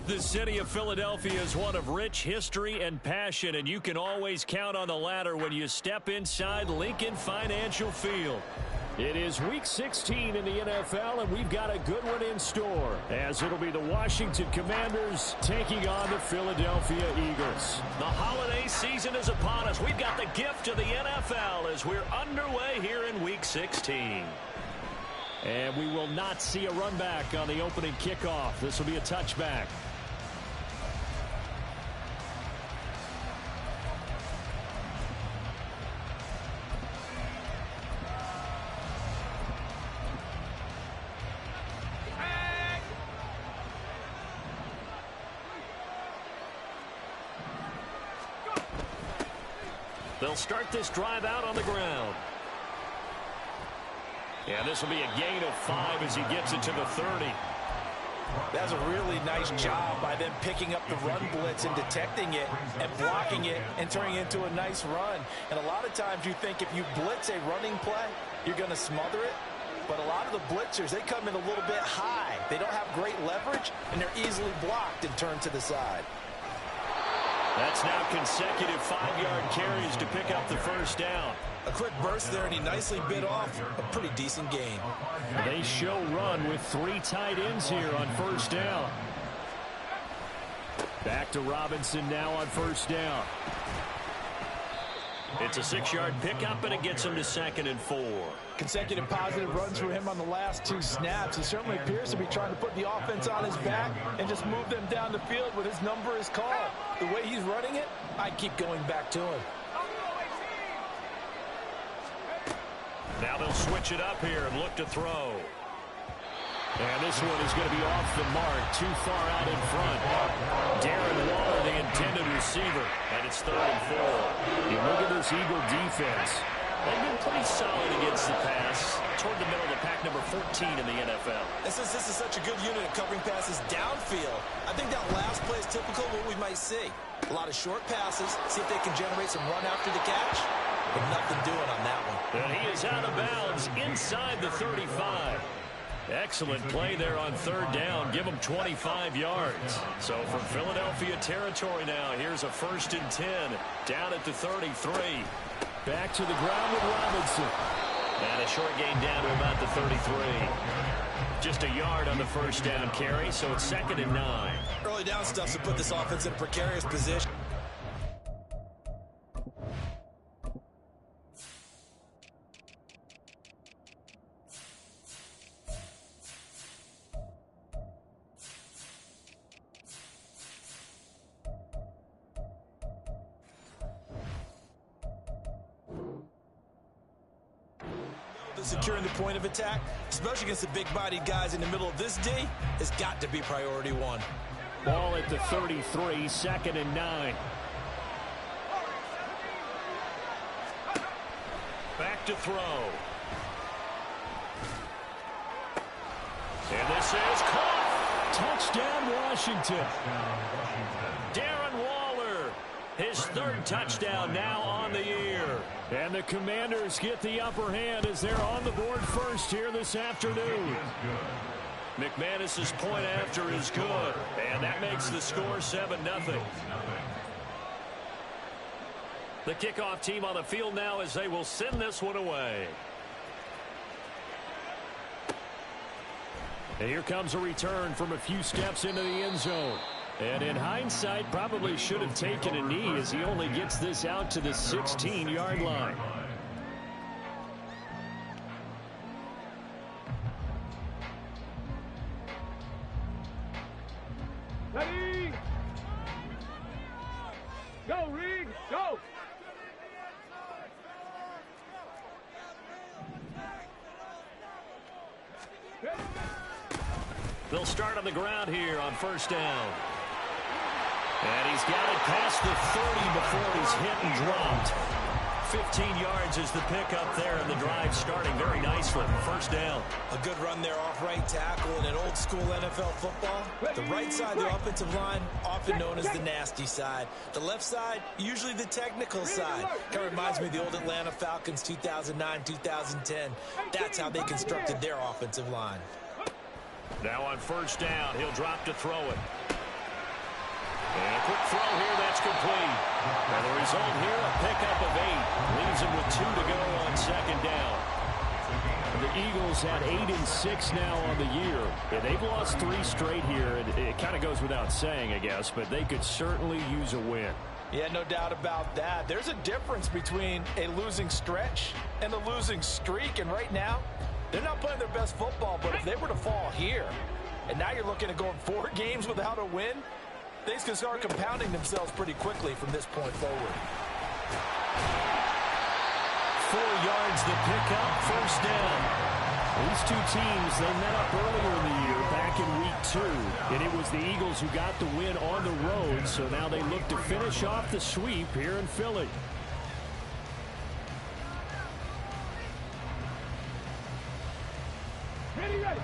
The city of Philadelphia is one of rich history and passion, and you can always count on the latter when you step inside Lincoln Financial Field. It is Week 16 in the NFL, and we've got a good one in store, as it'll be the Washington Commanders taking on the Philadelphia Eagles. The holiday season is upon us. We've got the gift of the NFL as we're underway here in Week 16. And we will not see a run back on the opening kickoff. This will be a touchback. They'll start this drive out on the ground. And this will be a gain of 5 as he gets it to the 30. That's a really nice job by them picking up the run blitz and detecting it and blocking it and turning it into a nice run. And a lot of times you think if you blitz a running play, you're going to smother it. But a lot of the blitzers, they come in a little bit high. They don't have great leverage, and they're easily blocked and turned to the side. That's now consecutive 5-yard carries to pick up the first down. A quick burst there, and he nicely bit off a pretty decent gain. They show run with 3 tight ends here on first down. Back to Robinson now on first down. It's a 6-yard pickup, and it gets him to 2nd and 4. Consecutive positive runs for him on the last 2 snaps. He certainly appears to be trying to put the offense on his back and just move them down the field when his number is called. The way he's running it, I keep going back to him. Now they'll switch it up here and look to throw. And this one is going to be off the mark, too far out in front. Darren Waller, the intended receiver, and it's 3rd and 4. You look at this Eagle defense. They've been pretty solid against the pass, toward the middle of the pack, number 14 in the NFL. And since this is such a good unit of covering passes downfield, I think that last play is typical of what we might see. A lot of short passes, see if they can generate some run after the catch, but nothing doing on that one. And he is out of bounds inside the 35. Excellent play there on 3rd down. Give him 25 yards. So from Philadelphia territory now, here's a 1st and 10 down at the 33. Back to the ground with Robinson. And a short gain down to about the 33. Just a yard on the first down carry, so it's 2nd and 9. Early down stuff to put this offense in a precarious position. Securing the point of attack, especially against the big-bodied guys in the middle of this D, has got to be priority 1. Ball at the 33, 2nd and 9. Back to throw. And this is caught. Touchdown, Washington. Darren Waller, his 3rd touchdown now on the year. And the Commanders get the upper hand as they're on the board first here this afternoon. McManus's point after is good, and that makes the score 7-0. The kickoff team on the field now as they will send this one away. And here comes a return from a few steps into the end zone. And in hindsight, probably should have taken a knee as he only gets this out to the 16-yard line. Ready? Go, Reed, go! They'll start on the ground here on first down. And he's got it past the 30 before he's hit and dropped. 15 yards is the pickup there, and the drive starting very nicely. First down. A good run there off right tackle in an old-school NFL football. The right side of the offensive line, often known as the nasty side. The left side, usually the technical side. Kind of reminds me of the old Atlanta Falcons 2009-2010. That's how they constructed their offensive line. Now on first down, he'll drop to throw it. And a quick throw here, that's complete. And the result here, a pickup of 8. Leaves him with 2 to go on second down. The Eagles had 8-6 now on the year. And they've lost 3 straight here. It kind of goes without saying, I guess, but they could certainly use a win. Yeah, no doubt about that. There's a difference between a losing stretch and a losing streak. And right now, they're not playing their best football. But if they were to fall here, and now you're looking at going 4 games without a win, things can start compounding themselves pretty quickly from this point forward. 4 yards the pickup, first down. These two teams, they met up earlier in the year, back in week 2. And it was the Eagles who got the win on the road, so now they look to finish off the sweep here in Philly. Ready, ready.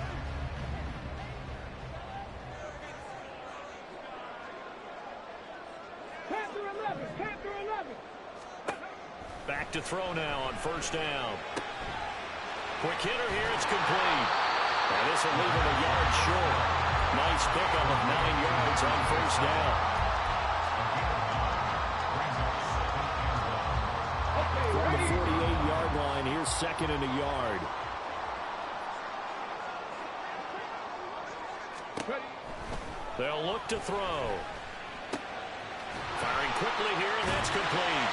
Panther 11, Panther 11. Back to throw now on first down. Quick hitter here, it's complete. And this will leave him a yard short. Nice pickup of 9 yards on first down. From the 48-yard line, here's second and a yard. They'll look to throw. Firing quickly here, and that's complete.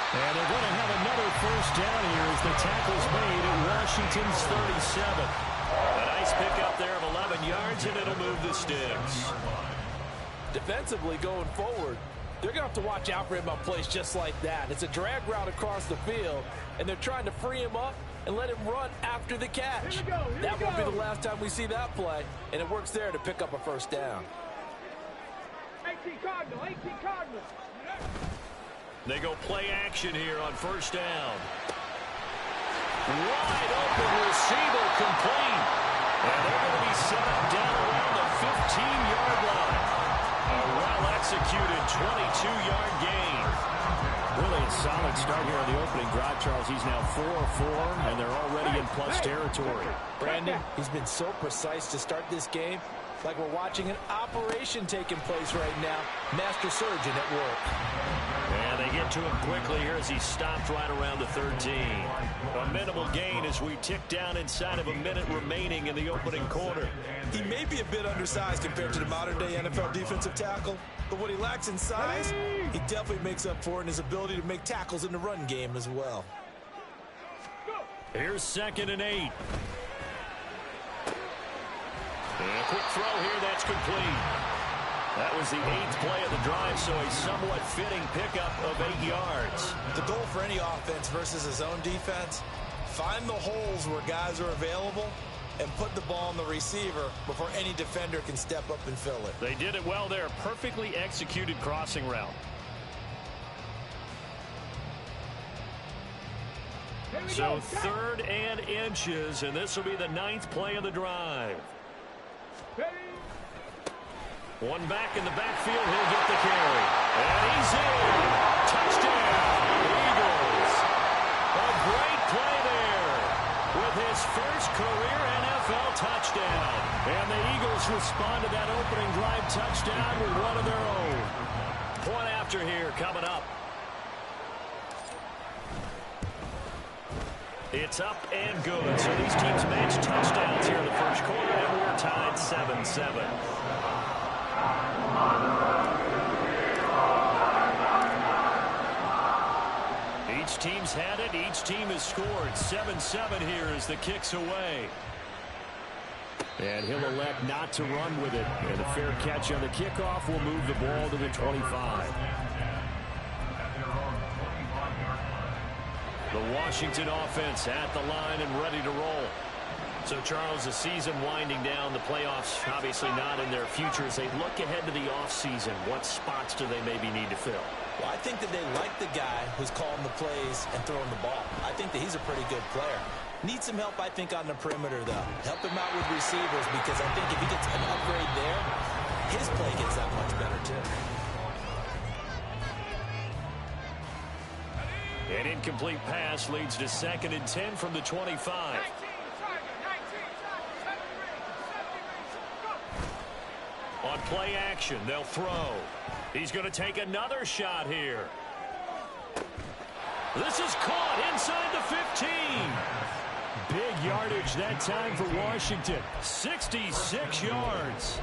And they're going to have another first down here as the tackle's made at Washington's 37. A nice pickup there of 11 yards, and it'll move the sticks. Defensively going forward, they're going to have to watch out for him on plays just like that. It's a drag route across the field, and they're trying to free him up and let him run after the catch. That won't be the last time we see that play, and it works there to pick up a first down. 18 Cardinal, 18 Cardinal. They go play action here on first down. Wide open receiver complete. And they're going to be set up down around the 15-yard line. A well-executed 22-yard gain. Really a solid start here on the opening drive, Charles. He's now 4-4, and they're already in plus territory. Brandon, he's been so precise to start this game, like we're watching an operation taking place right now. Master surgeon at work. And they get to him quickly here as he stopped right around the 13. A minimal gain as we tick down inside of a minute remaining in the opening quarter. He may be a bit undersized compared to the modern-day NFL defensive tackle, but what he lacks in size, he definitely makes up for in his ability to make tackles in the run game as well. Here's second and 8. And a quick throw here, that's complete. That was the 8th play of the drive, so a somewhat fitting pickup of 8 yards. The goal for any offense versus his own defense, find the holes where guys are available and put the ball on the receiver before any defender can step up and fill it. They did it well there. Perfectly executed crossing route. So 3rd and inches, and this will be the 9th play of the drive. One back in the backfield, he'll get the carry. And he's in. Touchdown, Eagles. A great play there with his first career NFL touchdown. And the Eagles respond to that opening drive touchdown with one of their own. Point after here coming up. It's up and good. So these teams match touchdowns here in the first quarter, and we're tied 7-7. Each team's had it. Each team has scored. 7-7 here as the kick's away. And he'll elect not to run with it. And a fair catch on the kickoff will move the ball to the 25. The Washington offense at the line and ready to roll. So, Charles, the season winding down, the playoffs obviously not in their future. As they look ahead to the offseason, what spots do they maybe need to fill? Well, I think that they like the guy who's calling the plays and throwing the ball. I think that he's a pretty good player. Needs some help, I think, on the perimeter, though. Help him out with receivers, because I think if he gets an upgrade there, his play gets that much better, too. An incomplete pass leads to 2nd and 10 from the 25. On play action, they'll throw. He's going to take another shot here. This is caught inside the 15. Big yardage that time for Washington. 66 yards.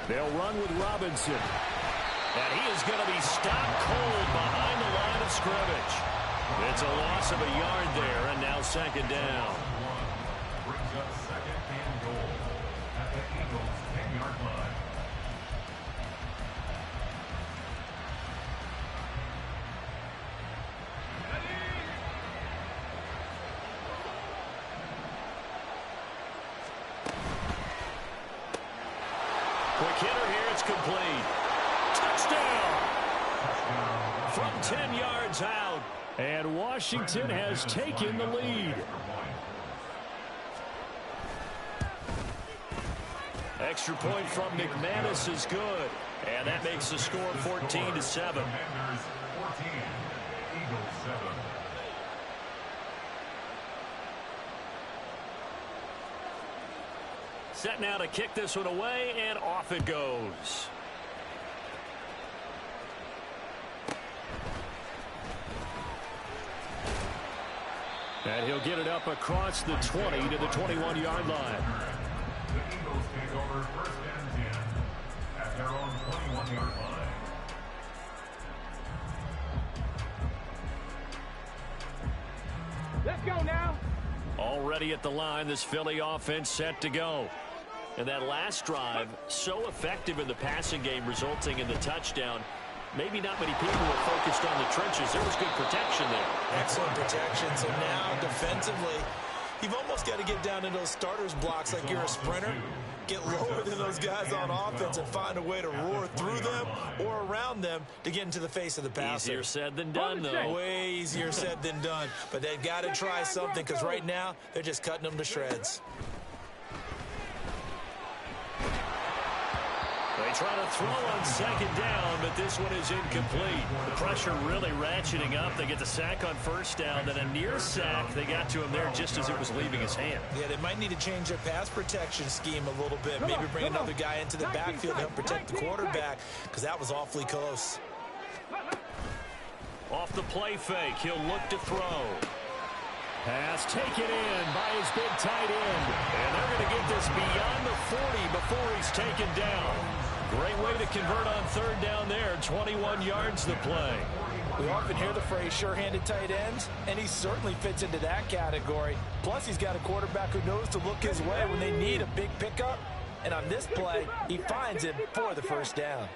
They'll run with Robinson. And he is going to be stopped cold behind the line of scrimmage. It's a loss of a yard there, and now second down. Brings up second and goal at the Eagles' 10-yard line. Quick hitter here, it's complete. Touchdown! From 10 yards out. And Washington has taken the lead. Extra point from McManus is good. And that makes the score 14-7. Commanders 14, Eagles 7. Set now to kick this one away, and off it goes. And he'll get it up across the 20 to the 21-yard line. The Eagles take over first and 10 at their own 21-yard line. Let's go now. Already at the line, this Philly offense set to go. And that last drive, so effective in the passing game, resulting in the touchdown. Maybe not many people were focused on the trenches. There was good protection there. Excellent protection. So now, defensively, you've almost got to get down in those starters blocks like you're a sprinter. Get lower than those guys on offense and find a way to roar through them or around them to get into the face of the passer. Easier said than done, though. Way easier said than done. But they've got to try something because right now they're just cutting them to shreds. They try to throw on second down, but this one is incomplete. The pressure really ratcheting up. They get the sack on first down, then a near sack. They got to him there just as it was leaving his hand. Yeah, they might need to change their pass protection scheme a little bit. Maybe bring another guy into the backfield to help protect the quarterback because that was awfully close. Off the play fake, he'll look to throw. Pass taken in by his big tight end. And they're going to get this beyond the 40 before he's taken down. Great way to convert on third down there. 21 yards the play. We often hear the phrase sure-handed tight ends, and he certainly fits into that category. Plus, he's got a quarterback who knows to look his way when they need a big pickup. And on this play, he finds him for the first down.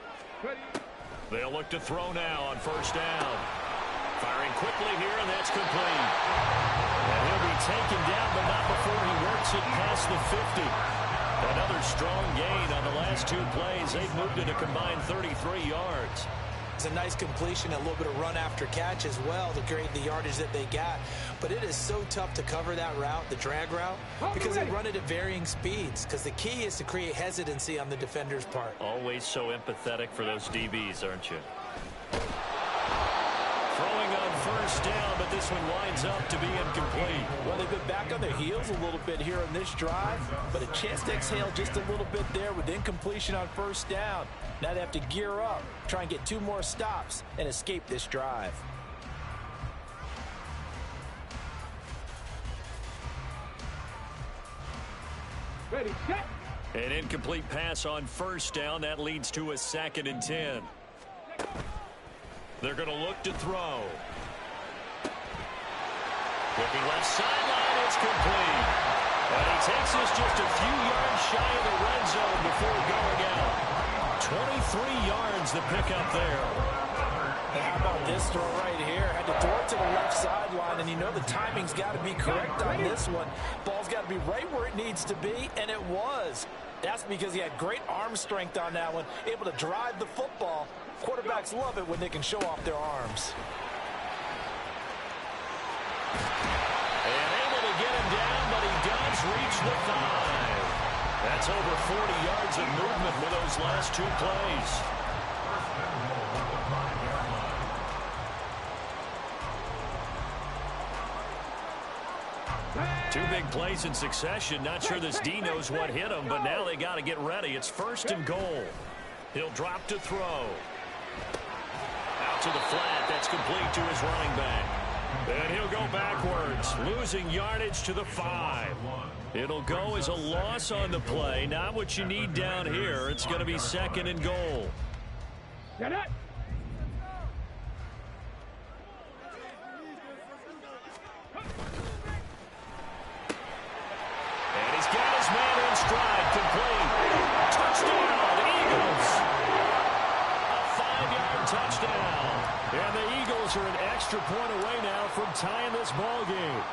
They'll look to throw now on first down. Firing quickly here, and that's complete. And he'll be taken down, but not before he works it past the 50. Another strong gain on the last two plays. They've moved it a combined 33 yards. It's a nice completion, a little bit of run after catch as well to create the yardage that they got. But it is so tough to cover that route, the drag route, because they run it at varying speeds. Because the key is to create hesitancy on the defender's part. Always so empathetic for those DBs, aren't you? Throwing on first down, but this one winds up to be incomplete. Well, they've been back on their heels a little bit here on this drive, but a chance to exhale just a little bit there with incompletion on first down. Now they have to gear up, try and get two more stops, and escape this drive. Ready, set. An incomplete pass on first down. That leads to a 2nd and 10. They're going to look to throw. Looking left sideline, it's complete. And he takes us just a few yards shy of the red zone before going out. 23 yards the pickup there. How about this throw right here? Had to throw it to the left sideline, and you know the timing's got to be correct on this one. Ball's got to be right where it needs to be, and it was. That's because he had great arm strength on that one, able to drive the football. Quarterbacks love it when they can show off their arms. And able to get him down, but he does reach the 5. That's over 40 yards of movement with those last two plays. Two big plays in succession. Not sure this D knows what hit him, but now they got to get ready. It's 1st and goal. He'll drop to throw. Out to the flat. That's complete to his running back. And he'll go backwards, losing yardage to the 5. It'll go as a loss on the play. Not what you need down here. It's going to be 2nd and goal. Get it. And he's got his man in stride, complete. Touchdown, Eagles. A 5-yard touchdown. And the Eagles are an extra point away now from tying this ball game.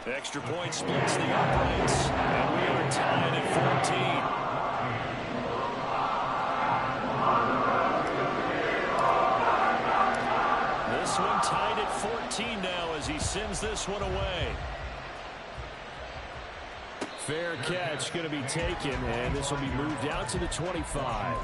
Extra point splits the uprights, and we are tied at 14. This one tied at 14 now as he sends this one away. Fair catch going to be taken, and this will be moved out to the 25.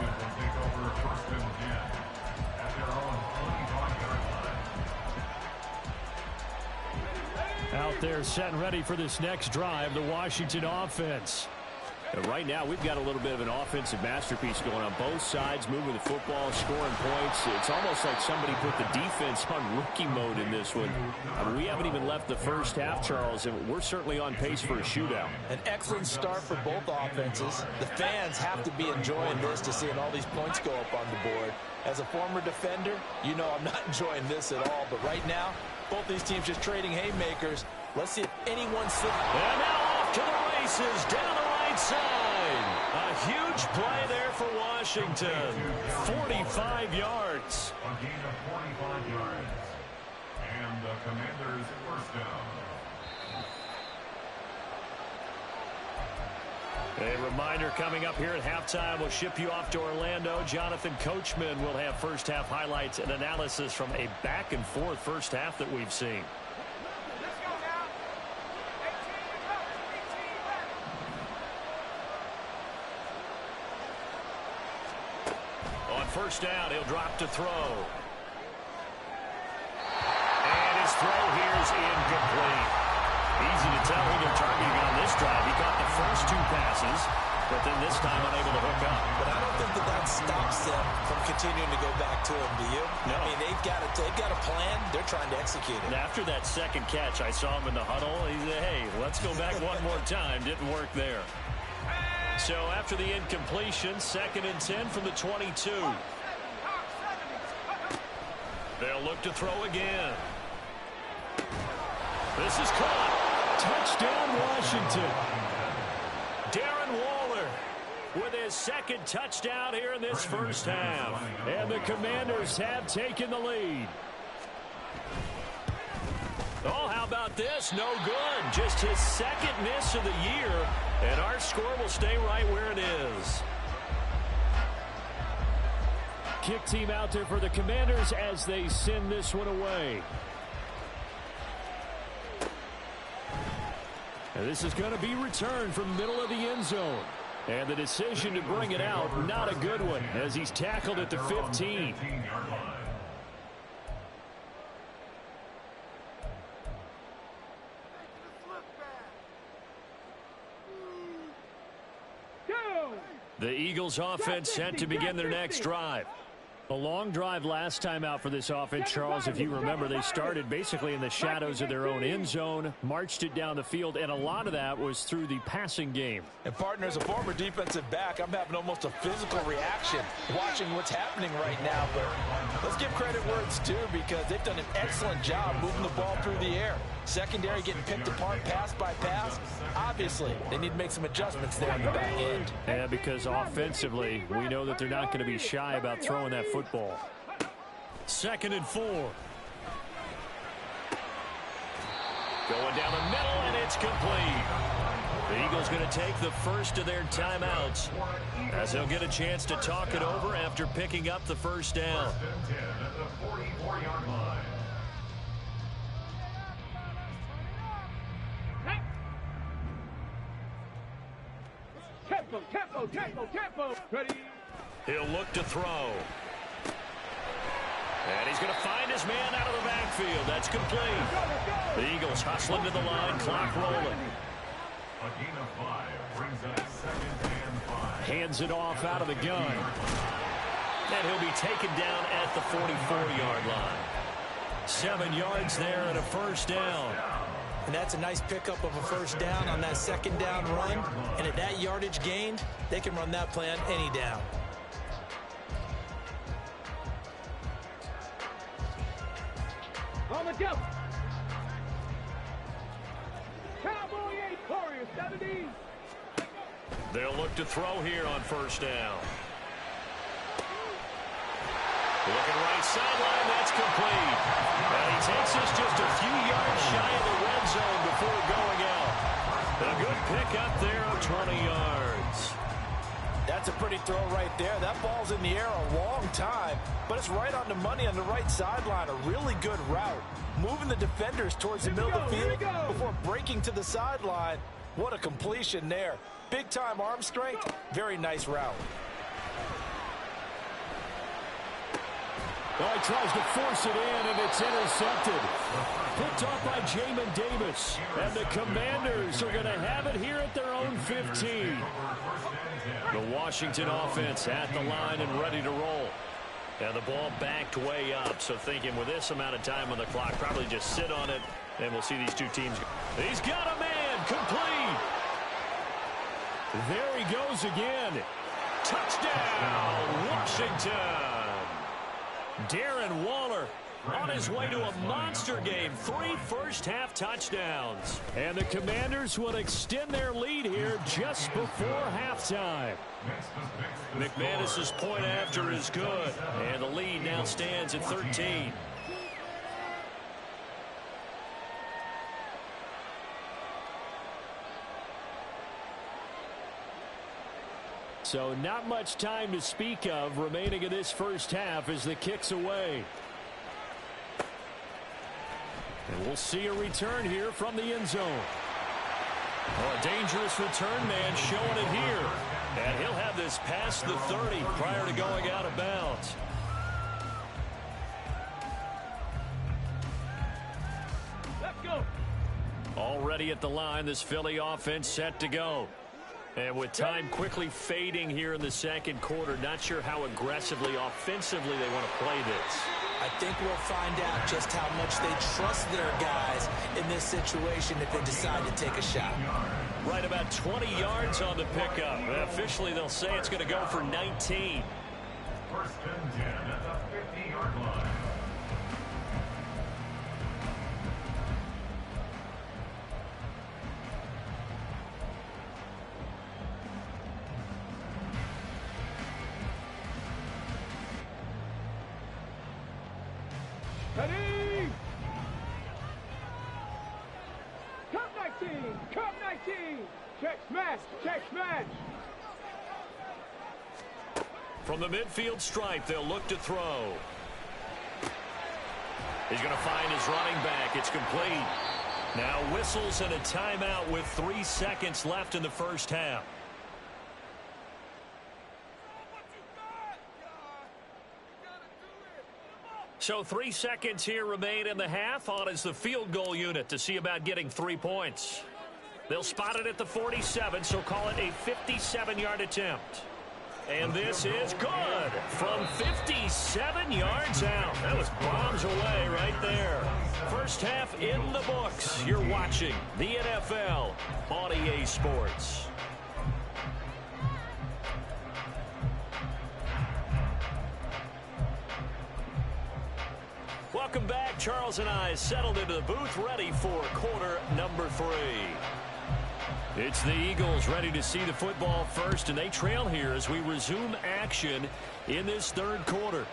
Out there set and ready for this next drive, the Washington offense. And right now, we've got a little bit of an offensive masterpiece going on both sides, moving the football, scoring points. It's almost like somebody put the defense on rookie mode in this one. I mean, we haven't even left the first half, Charles, and we're certainly on pace for a shootout. An excellent start for both offenses. The fans have to be enjoying this to seeing all these points go up on the board. As a former defender, you know I'm not enjoying this at all. But right now, both these teams just trading haymakers. Let's see if anyone slips. And now off to the races down the right side. A huge play there for Washington. 45 yards. A gain of 45 yards. And the Commanders' first down. A reminder coming up here at halftime. We'll ship you off to Orlando. Jonathan Coachman will have first half highlights and analysis from a back and forth first half that we've seen. On first down, he'll drop to throw. And his throw here is incomplete. Easy to tell who they're targeting on this drive. He caught the first 2 passes, but then this time unable to hook up. But I don't think that stops them from continuing to go back to him, do you? No. I mean, they've got a plan. They're trying to execute it. And after that second catch, I saw him in the huddle. He said, hey, let's go back one more time. Didn't work there. So after the incompletion, 2nd and 10 from the 22. They'll look to throw again. This is caught. Touchdown, Washington. Darren Waller with his 2nd touchdown here in this first half. And the Commanders have taken the lead. Oh, how about this? No good. Just his 2nd miss of the year. And our score will stay right where it is. Kick team out there for the Commanders as they send this one away. And this is going to be returned from the middle of the end zone. And the decision to bring it out, not a good one, as he's tackled at the 15. The Eagles offense set to begin their next drive. A long drive last time out for this offense, Charles. If you remember, they started basically in the shadows of their own end zone, marched it down the field, and a lot of that was through the passing game. And partner, as a former defensive back, I'm having almost a physical reaction watching what's happening right now. But let's give credit where it's due, because they've done an excellent job moving the ball through the air. Secondary getting picked apart pass by pass. Obviously, they need to make some adjustments there on the back end. Yeah, because offensively, we know that they're not going to be shy about throwing that football. 2nd and 4. Going down the middle, and it's complete. The Eagles going to take the first of their timeouts as they'll get a chance to talk it over after picking up the first down. Tempo, tempo, tempo, tempo. Ready? He'll look to throw. And he's going to find his man out of the backfield. That's complete. The Eagles hustling to the line, clock rolling. A gain of 5 brings up 2nd and 5. Hands it off out of the gun. And he'll be taken down at the 44-yard line. 7 yards there and a first down. And that's a nice pickup of a first down on that second down run. And at that yardage gained, they can run that play on any down. On the jump. Cowboy 8, Warrior 17. They'll look to throw here on first down. Looking right sideline, that's complete. And he takes us just a few yards shy of the red zone before going out. A good pickup there of 20 yards. That's a pretty throw right there. That ball's in the air a long time, but it's right on the money on the right sideline. A really good route. Moving the defenders towards the middle of the field before breaking to the sideline. What a completion there. Big-time arm strength. Very nice route. Oh, he tries to force it in, and it's intercepted. Picked off by Jamin Davis. And the Commanders are going to have it here at their own 15. The Washington offense at the line and ready to roll. And the ball backed way up. So thinking with this amount of time on the clock, probably just sit on it, and we'll see these two teams. He's got a man. Complete. There he goes again. Touchdown, Washington. Darren Waller on his way to a monster game. 3 first-half touchdowns. And the Commanders will extend their lead here just before halftime. McManus's point after is good. And the lead now stands at 13. So not much time to speak of remaining in this first half as the kick's away. And we'll see a return here from the end zone. Oh, a dangerous return man showing it here. And he'll have this past the 30 prior to going out of bounds. Let's go. Already at the line, this Philly offense set to go. And with time quickly fading here in the second quarter, not sure how aggressively, offensively they want to play this. I think we'll find out just how much they trust their guys in this situation if they decide to take a shot. Right about 20 yards on the pickup. Officially, they'll say it's going to go for 19. First and 10 at the 50-yard line. Ready! Cup 19! Cup 19! Check smash! Check smash! From the midfield stripe, they'll look to throw. He's going to find his running back. It's complete. Now whistles and a timeout with 3 seconds left in the first half. So 3 seconds here remain in the half. On is the field goal unit to see about getting 3 points. They'll spot it at the 47, so call it a 57-yard attempt. And this is good from 57 yards out. That was bombs away right there. First half in the books. You're watching the NFL on EA Sports. Welcome back. Charles and I settled into the booth, ready for quarter number 3. It's the Eagles ready to see the football first, and they trail here as we resume action in this third quarter.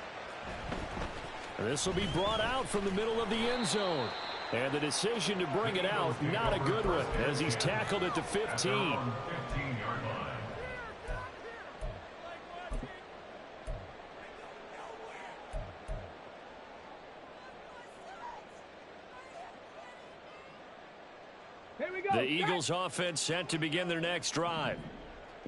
This will be brought out from the middle of the end zone. And the decision to bring it out, not a good one, as he's tackled at the 15. The Eagles offense set to begin their next drive.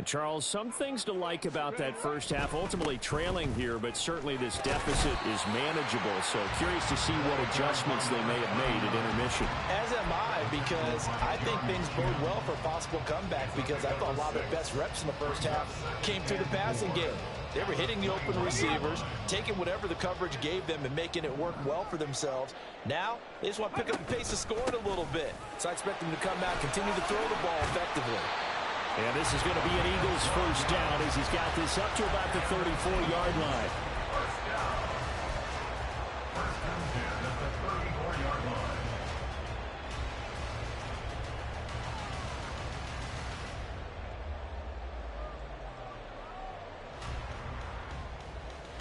Charles, some things to like about that first half. Ultimately trailing here, but certainly this deficit is manageable. So curious to see what adjustments they may have made at intermission. As am I, because I think things bode well for a possible comeback, because I thought a lot of their best reps in the first half came through the passing game. They were hitting the open receivers, taking whatever the coverage gave them and making it work well for themselves. Now, they just want to pick up the pace of scoring a little bit. So I expect them to come out, continue to throw the ball effectively. And this is going to be an Eagles first down as he's got this up to about the 34-yard line. First down. First and 10 at the 34-yard line.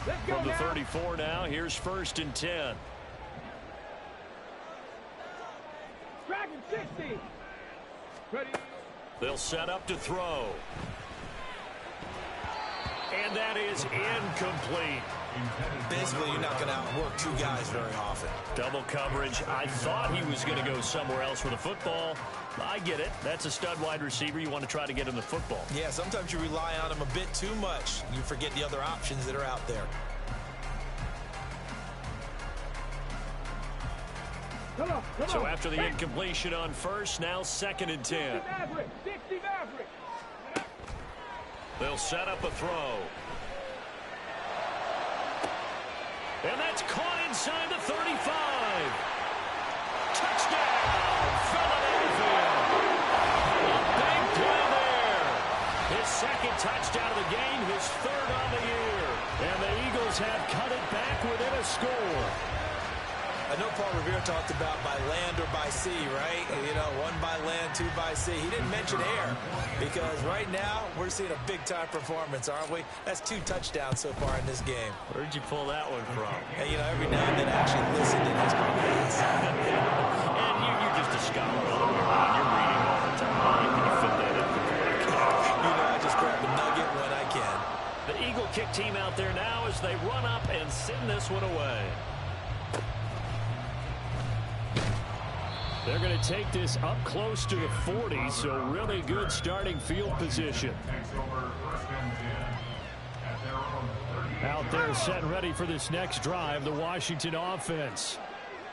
Let's go From the now. 34 now, here's first and 10. Dragon 60. Ready. They'll set up to throw. And that is incomplete. Basically, you're not going to outwork two guys very often. Double coverage. I thought he was going to go somewhere else with the football. I get it. That's a stud wide receiver. You want to try to get him the football. Yeah, sometimes you rely on him a bit too much. You forget the other options that are out there. Come on, come So on. after the incompletion on first, now second and 10. 60 Maverick. 60 Maverick. They'll set up a throw. And that's caught inside the 35. Touchdown, Philadelphia. A big play there. His second touchdown of the game, his third on the year. And the Eagles have cut it back within a score. I know Paul Revere talked about by land or by sea, right? You know, one by land, two by sea. He didn't mention air because right now we're seeing a big-time performance, aren't we? That's 2 touchdowns so far in this game. Where'd you pull that one from? And, you know, every now and then I actually listened in his comments. And you're just a scholar all the way around. You're reading all the time. How can you fit that in the podcast? You know, I just grab a nugget when I can. The Eagle kick team out there now as they run up and send this one away. They're going to take this up close to the 40, so really good starting field position. Takes over first and 10 at their own 30. Out there set and ready for this next drive, the Washington offense.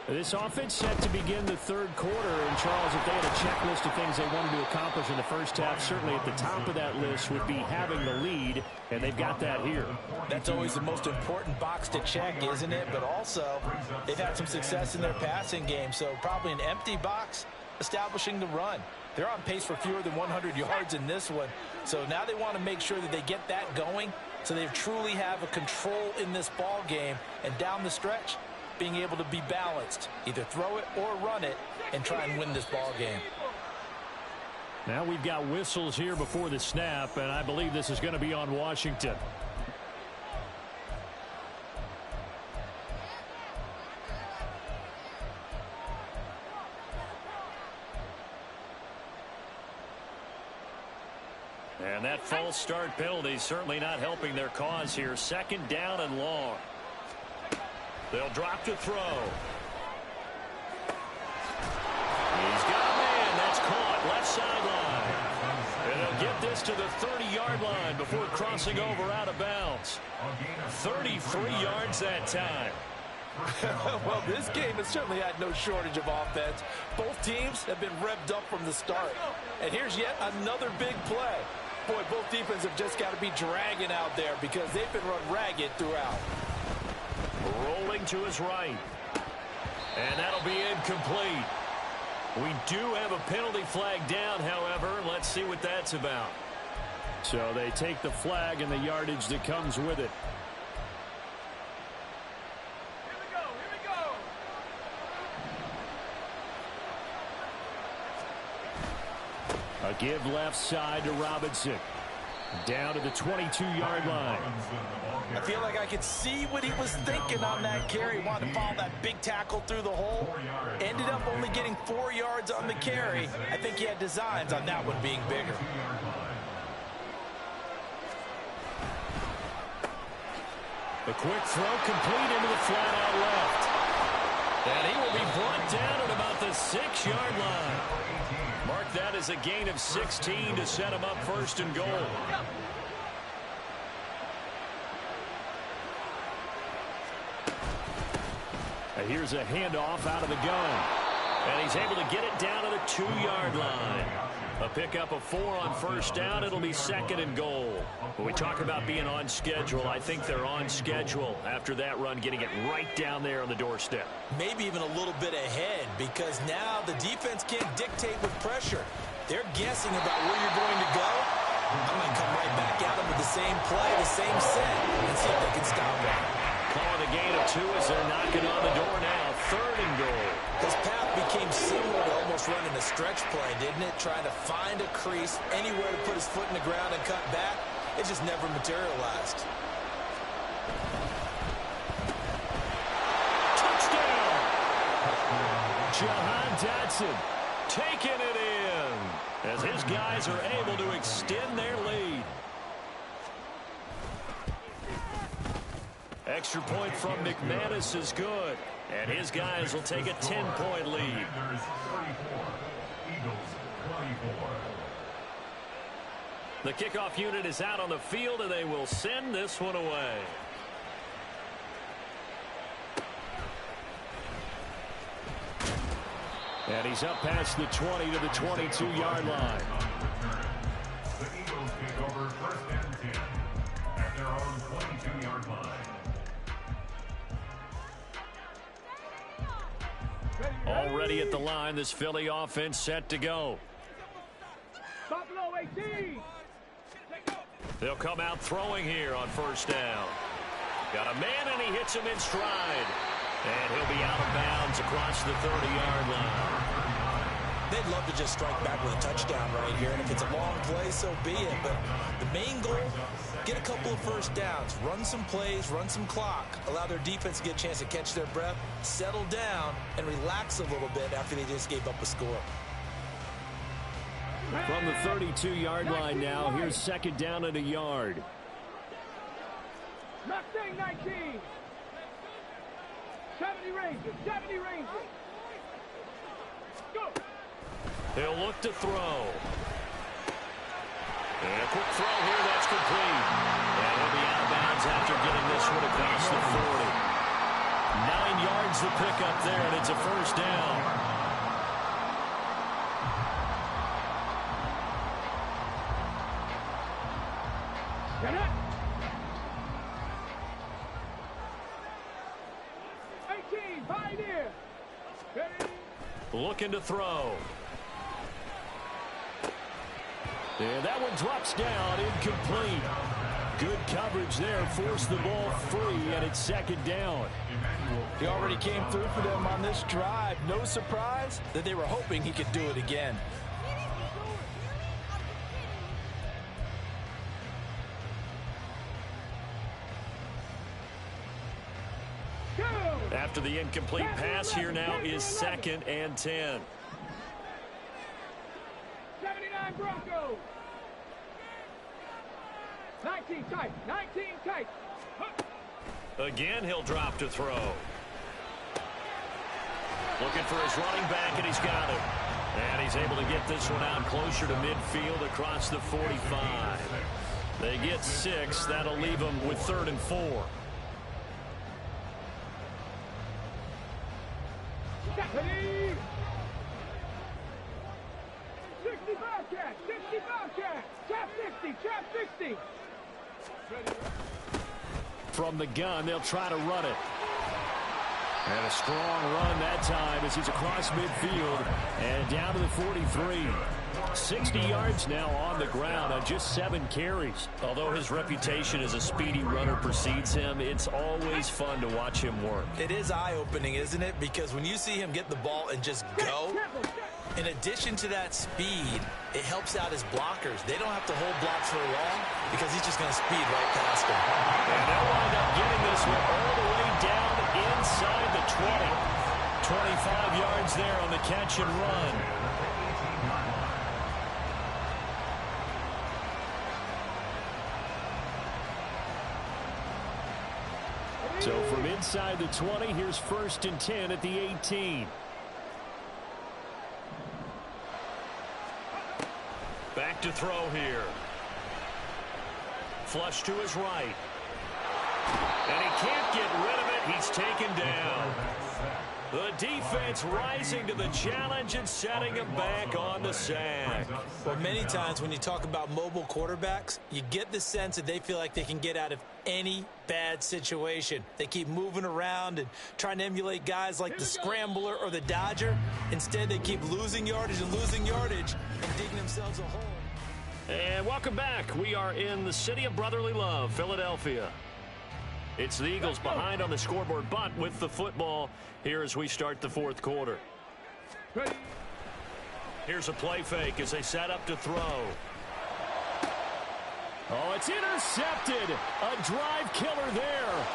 This offense set to begin the third quarter, and Charles, if they had a checklist of things they wanted to accomplish in the first half, certainly at the top of that list would be having the lead, and they've got that here. That's always the most important box to check, isn't it? But also, they've had some success in their passing game, so probably an empty box establishing the run. They're on pace for fewer than 100 yards in this one, so now they want to make sure that they get that going so they truly have a control in this ball game, and down the stretch, being able to be balanced, either throw it or run it, and try and win this ball game. Now we've got whistles here before the snap, and I believe this is going to be on Washington. And that false start penalty certainly not helping their cause here. Second down and long. They'll drop to throw. He's got a man. That's caught. Left sideline. And they'll get this to the 30-yard line before crossing over out of bounds. 33 yards that time. Well, this game has certainly had no shortage of offense. Both teams have been revved up from the start. And here's yet another big play. Boy, both defenses have just got to be dragging out there because they've been run ragged throughout. Rolling to his right. And that'll be incomplete. We do have a penalty flag down, however. Let's see what that's about. So they take the flag and the yardage that comes with it. Here we go. A give left side to Robinson. Down to the 22-yard line. I feel like I could see what he was thinking on that carry. Wanted to follow that big tackle through the hole. Ended up only getting 4 yards on the carry. I think he had designs on that one being bigger. The quick throw complete into the flat out left. And he will be brought down at about the 6-yard line. Mark that as a gain of 16 to set him up first and goal. And here's a handoff out of the gun. And he's able to get it down to the 2-yard line. A pickup of 4 on first down. It'll be second and goal. When we talk about being on schedule, I think they're on schedule after that run, getting it right down there on the doorstep. Maybe even a little bit ahead, because now the defense can't dictate with pressure. They're guessing about where you're going to go. I'm going to come right back at them with the same play, the same set, and see if they can stop it. Calling a gain of 2 as they're knocking on the door now. Third and goal. His path became similar to almost running a stretch play, didn't it? Trying to find a crease, anywhere to put his foot in the ground and cut back. It just never materialized. Touchdown! Jahan Dotson taking it in as his guys are able to extend their lead. Extra point from McManus is good. And his guys will take a 10-point lead. The kickoff unit is out on the field, and they will send this one away. And he's up past the 20 to the 22-yard line. The Eagles take over first and 10 at their own 22-yard line. Already at the line, this Philly offense set to go. Buffalo 18. They'll come out throwing here on first down. Got a man, and he hits him in stride. And he'll be out of bounds across the 30-yard line. They'd love to just strike back with a touchdown right here, and if it's a long play, so be it. But the main goal, get a couple of first downs, run some plays, run some clock, allow their defense to get a chance to catch their breath, settle down, and relax a little bit after they just gave up a score. From the 32-yard line now, here's second down at a yard. Mustang 19. 70 Rangers. 70 Rangers. Go. He'll look to throw. And a quick throw here, that's complete. And he'll be out of bounds after getting this one across the 40. 9 yards to pick up there, and it's a first down. Get it. 18, Pioneer. Ready. Looking to throw. And that one drops down, incomplete. Good coverage there, forced the ball free, and it's second down. He already came through for them on this drive. No surprise that they were hoping he could do it again. After the incomplete pass, here now is second and 10. 79 Broncos. 19 tight. 19 tight. Again, he'll drop to throw. Looking for his running back, and he's got it. And he's able to get this one out closer to midfield across the 45. They get 6. That'll leave them with 3rd and 4. Ready. 60 Bobcat. 60 Bobcat. Trap 60. Trap 60. From the gun, they'll try to run it. And a strong run that time as he's across midfield and down to the 43. 60 yards now on the ground on just 7 carries. Although his reputation as a speedy runner precedes him, it's always fun to watch him work. It is eye-opening, isn't it? Because when you see him get the ball and just go, in addition to that speed, it helps out his blockers. They don't have to hold blocks for long because he's just going to speed right past them. And they'll wind up getting this one all the way down inside the 20. 25 yards there on the catch and run. So from inside the 20, here's 1st and 10 at the 18. Back to throw here. Flush to his right. And he can't get rid of it. He's taken down. The defense rising to the challenge and setting him back on the sack. Well, many times when you talk about mobile quarterbacks, you get the sense that they feel like they can get out of any bad situation. They keep moving around and trying to emulate guys like the Scrambler or the Dodger. Instead, they keep losing yardage and digging themselves a hole. And welcome back. We are in the city of brotherly love, Philadelphia. It's the Eagles behind on the scoreboard, but with the football here as we start the 4th quarter. Here's a play fake as they set up to throw. Oh, it's intercepted. A drive killer there.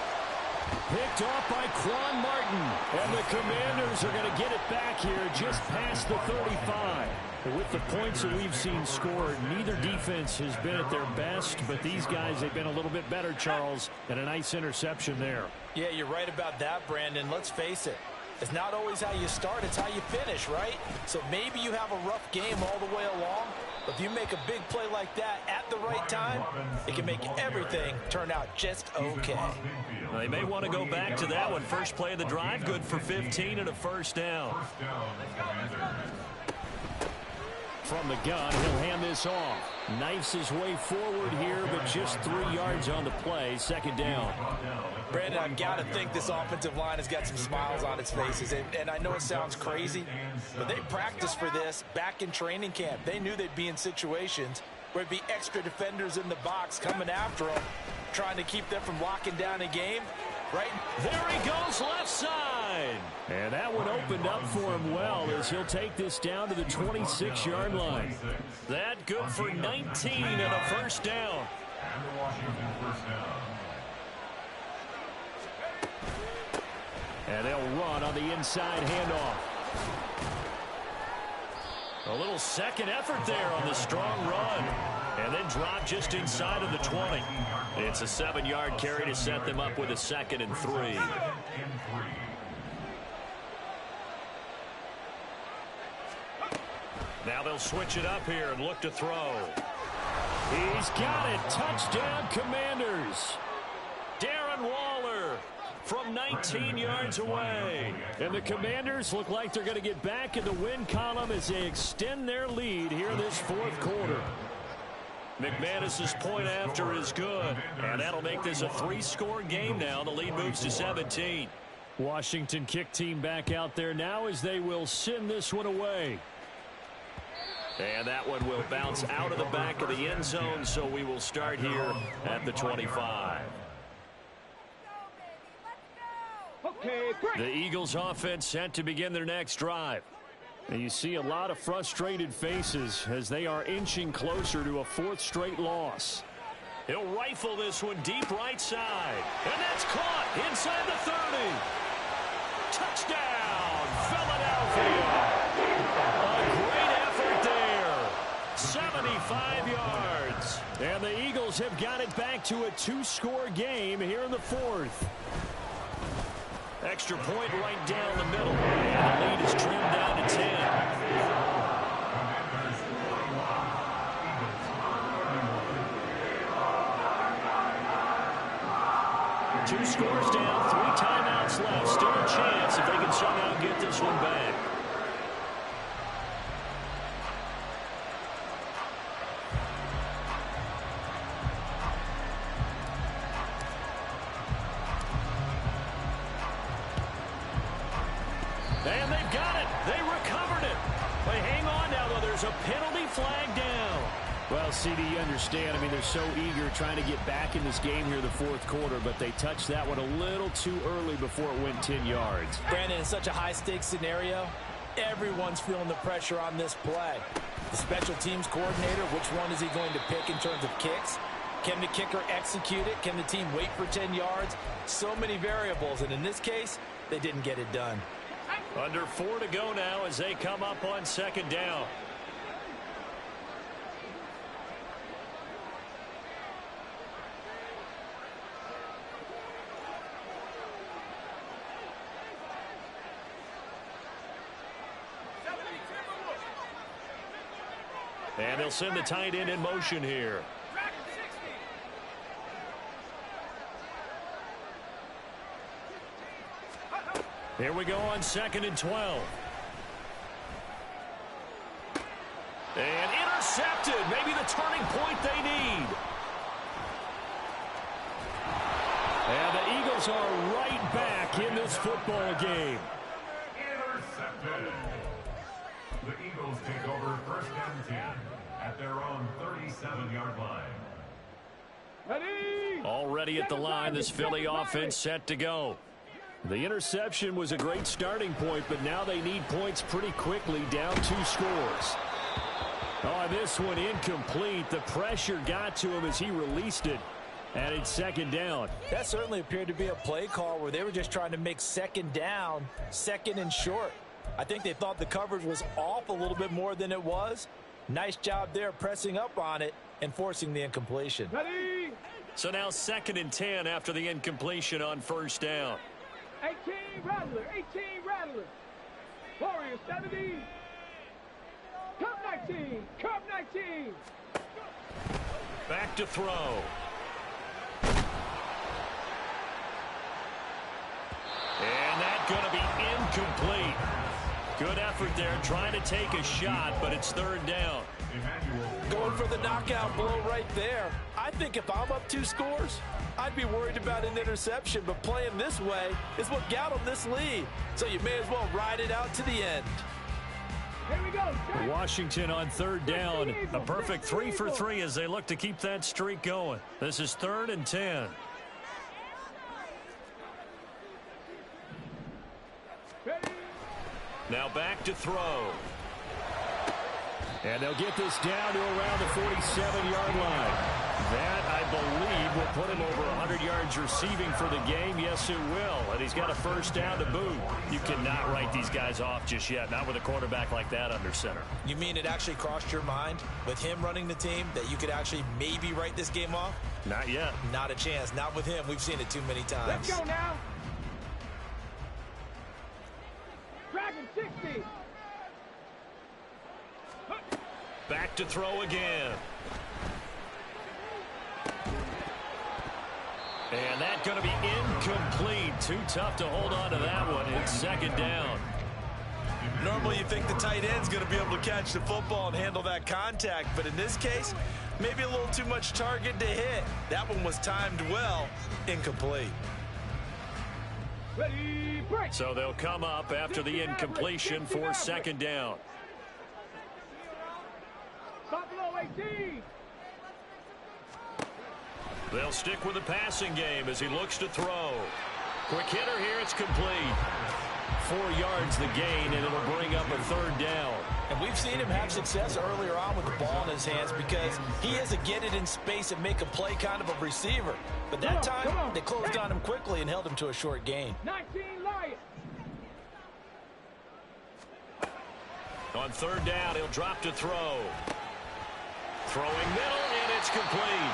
Picked off by Quan Martin. And the Commanders are going to get it back here just past the 35. With the points that we've seen scored, neither defense has been at their best, but these guys, they've been a little bit better, Charles, and a nice interception there. Yeah, you're right about that, Brandon. Let's face it. It's not always how you start, it's how you finish, right? So maybe you have a rough game all the way along, but if you make a big play like that at the right time, it can make everything turn out just okay. Well, they may want to go back to that one. First play of the drive, good for 15 and a 1st down. From the gun, he'll hand this off. Knifes his way forward here, but just 3 yards on the play. 2nd down. Brandon, I've got to think this offensive line has got some smiles on its faces. And I know it sounds crazy, but they practiced for this back in training camp. They knew they'd be in situations where there'd be extra defenders in the box coming after them, trying to keep them from locking down a game. Right there he goes, left side. And that one opened up for him well as he'll take this down to the 26-yard line. That good for 19 and a 1st down. And they'll run on the inside handoff. A little second effort there on the strong run. And then drop just inside of the 20. It's a 7-yard carry to set them up with a 2nd and 3. Now they'll switch it up here and look to throw. He's got it. Touchdown, Commanders. Darren Waller from 19 yards away. And the Commanders look like they're going to get back in the win column as they extend their lead here this 4th quarter. McManus's point after is good, and that'll make this a 3-score game now. The lead moves to 17. Washington kick team back out there now as they will send this one away. And that one will bounce out of the back of the end zone, so we will start here at the 25. Okay, great. The Eagles offense set to begin their next drive. And you see a lot of frustrated faces as they are inching closer to a 4th straight loss. He'll rifle this one deep right side. And that's caught inside the 30. Touchdown, Philadelphia. A great effort there. 75 yards. And the Eagles have got it back to a 2-score game here in the 4th. Extra point right down the middle. And the lead is trimmed down to 10. 2 scores down, 3 timeouts left. Still a chance if they can somehow get this one back. And they've got it. They recovered it. They hang on now, though. There's a penalty flag down. Well, CD, you understand. I mean, they're so eager trying to get back in this game here in the 4th quarter, but they touched that one a little too early before it went 10 yards. Brandon, in such a high-stakes scenario, everyone's feeling the pressure on this play. The special teams coordinator, which one is he going to pick in terms of kicks? Can the kicker execute it? Can the team wait for 10 yards? So many variables, and in this case, they didn't get it done. Under 4 to go now as they come up on 2nd down. And they'll send the tight end in motion here. Here we go on 2nd and 12. And intercepted. Maybe the turning point they need. And the Eagles are right back in this football game. Intercepted. The Eagles take over 1st and 10 at their own 37-yard line. Ready? Already at the line, this Philly offense set to go. The interception was a great starting point, but now they need points pretty quickly, down 2 scores. Oh, this one incomplete. The pressure got to him as he released it, and it's 2nd down. That certainly appeared to be a play call where they were just trying to make 2nd down, 2nd and short. I think they thought the coverage was off a little bit more than it was. Nice job there pressing up on it and forcing the incompletion. Ready? So now 2nd and 10 after the incompletion on 1st down. 18 Rattler, 18 Rattler. Warriors 70. Cup 19, Cup 19. Back to throw. And that's going to be incomplete. Good effort there, trying to take a shot, but it's 3rd down. Going for the knockout blow right there. I think if I'm up 2 scores, I'd be worried about an interception, but playing this way is what got them this lead. So you may as well ride it out to the end. Here we go. Washington on 3rd down. A perfect 3 for 3 as they look to keep that streak going. This is 3rd and 10. Ready? Now back to throw. And they'll get this down to around the 47-yard line. That, I believe, will put him over 100 yards receiving for the game. Yes, it will. And he's got a 1st down to boot. You cannot write these guys off just yet, not with a quarterback like that under center. You mean it actually crossed your mind with him running the team that you could actually maybe write this game off? Not yet. Not a chance. Not with him. We've seen it too many times. Let's go now. Dragon 60. Back to throw again. And that's going to be incomplete. Too tough to hold on to that one. It's 2nd down. Normally you think the tight end's going to be able to catch the football and handle that contact, but in this case, maybe a little too much target to hit. That one was timed well. Incomplete. Ready, break. So they'll come up after the incompletion for 2nd down. Buffalo 18. They'll stick with the passing game as he looks to throw. Quick hitter here, it's complete. 4 yards the gain, and it'll bring up a 3rd down. And we've seen him have success earlier on with the ball in his hands because he is a get it in space and make a play kind of a receiver. But that time, they closed on him quickly and held him to a short gain. 19 Lions. On 3rd down, he'll drop to throw. Throwing middle, and it's complete.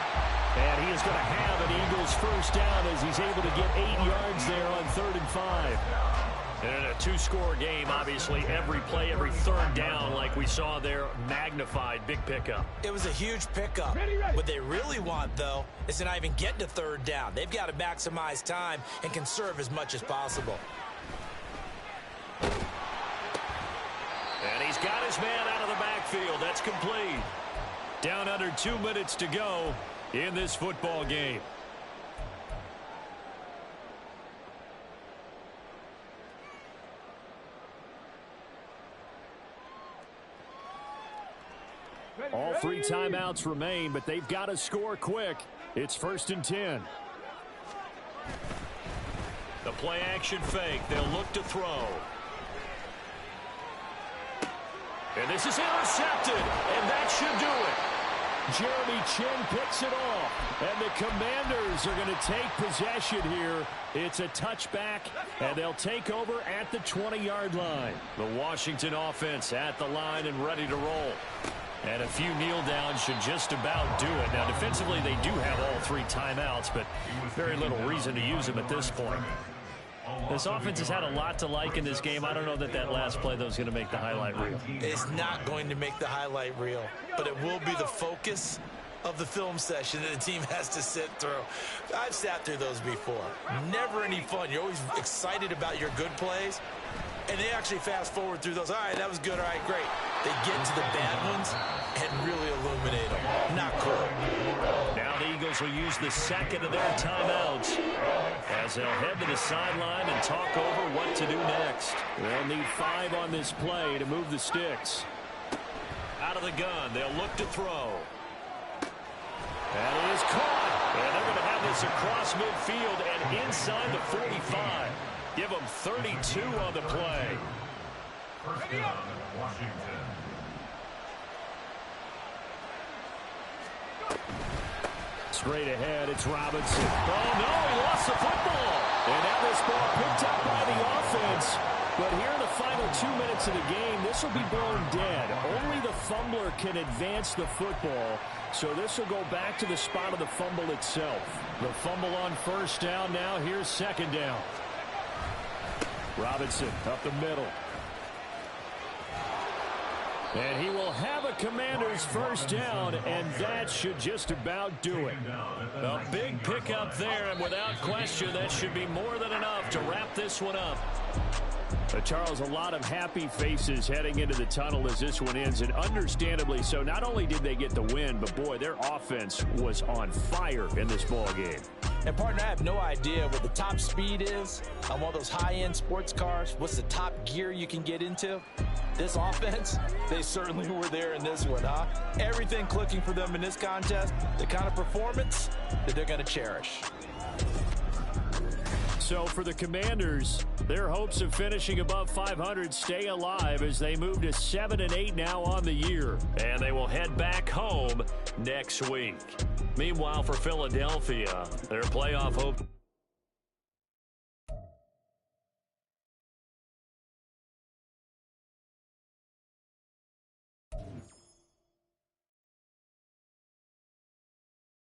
And he is going to have an Eagles 1st down as he's able to get 8 yards there on 3rd and 5. And in a 2-score game, obviously, every play, every 3rd down, like we saw there, magnified, big pickup. It was a huge pickup. What they really want, though, is to not even get to 3rd down. They've got to maximize time and conserve as much as possible. And he's got his man out of the backfield. That's complete. Down under 2 minutes to go in this football game. All 3 timeouts remain, but they've got to score quick. It's 1st and 10. The play action fake. They'll look to throw. And this is intercepted, and that should do it. Jeremy Chinn picks it off, and the Commanders are going to take possession here. It's a touchback, and they'll take over at the 20-yard line. The Washington offense at the line and ready to roll. And a few kneel downs should just about do it. Now, defensively, they do have all 3 timeouts, but very little reason to use them at this point. This offense has had a lot to like in this game. I don't know that that last play, though, is going to make the highlight reel. It's not going to make the highlight reel, but it will be the focus of the film session that the team has to sit through. I've sat through those before. Never any fun. You're always excited about your good plays, and they actually fast forward through those. All right, that was good. All right, great. They get to the bad ones and really illuminate them. Not cool. Now the Eagles will use the second of their timeouts as they'll head to the sideline and talk over what to do next. They'll need 5 on this play to move the sticks. Out of the gun, they'll look to throw. And it is caught. And they're going to have this across midfield and inside the 45. Give them 32 on the play. First down, Washington. Straight ahead, it's Robinson. Oh, no, he lost the football. And now this ball picked up by the offense. But here in the final 2 minutes of the game, this will be blown dead. Only the fumbler can advance the football. So this will go back to the spot of the fumble itself. The fumble on first down. Now here's second down. Robinson up the middle. And he will have a Commander's first down, and that should just about do it. A big pickup there, and without question, that should be more than enough to wrap this one up. Charles, a lot of happy faces heading into the tunnel as this one ends, and understandably so. Not only did they get the win, but boy, their offense was on fire in this ball game. And partner, I have no idea what the top speed is on one of those high-end sports cars. What's the top gear you can get into? This offense, they certainly were there in this one, huh? Everything clicking for them in this contest, the kind of performance that they're going to cherish. So for the Commanders, their hopes of finishing above 500 stay alive as they move to 7-8 now on the year. And they will head back home next week. Meanwhile, for Philadelphia, their playoff hope